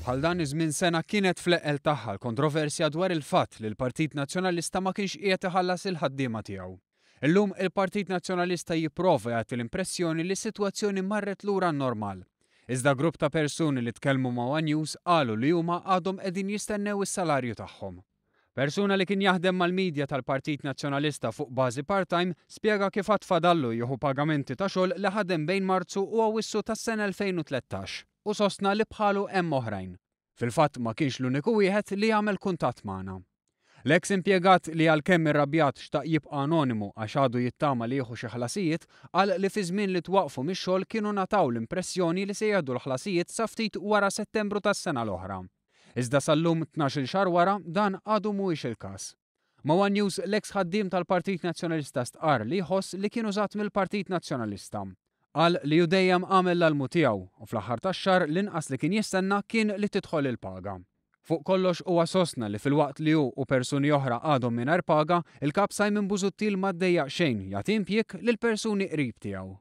Bħal dan iż-żmien sena kienet fl-eqel tagħha l-kontroversja dwar il-fatt li l-Partit Nazzjonalista ma kienx qiegħed iħallas il-ħaddiema tiegħu. Illum il-Partit Nazzjonalista jipprova jagħti l-impressjoni li s-sitwazzjoni marret lura n-normal. Iżda grupp ta' persuni li tkellmu ma' One News qalu li huma għadhom qegħdin jistennew is-salarju tagħhom. Persuna li kien jaħdem mal-midja tal-Partit Nazzjonalista fuq bażi part-time spjega kif għad fadallu jieħu pagamenti ta' xogħol li ħadem bejn Marzu u Awwissu tas-sena 2013 u sostna li bħalu hemm oħrajn. Fil-fatt ma kienx l-uniku wieħed li jagħmel kuntatt magħna. L-eks impjegat li għalkemm irrabjat xtaq jibqa' anonimu għax għadu jittama li jieħu xi ħlasijiet qal li fi żmien li twaqfu mix-xogħol kienu nataw l-impressjoni li se jgħaddu l-ħlasijiet sa ftit wara Settembru tas-sena l-oħra. Iżda sal-lum 12 xahar wara dan għadu mhuwiex il-każ. Ma' One News l-eks ħaddiem tal-Partit Nazzjonalista stqarr li jħoss li kien użat mill-Partit Nazzjonalista. Qal li hu dejjem għamel l-almu tiegħu u fl-aħħar tax-xahar l-inqas li kien jistenna kien li tidħol il-paga. Fuq kollox huwa sostna li fil-waqt li hu u persuni oħra għadhom mingħajr paga, il-kap Simon Busuttil ma ddejjaq xejn jagħti impjieg lil persuni qrib tiegħu.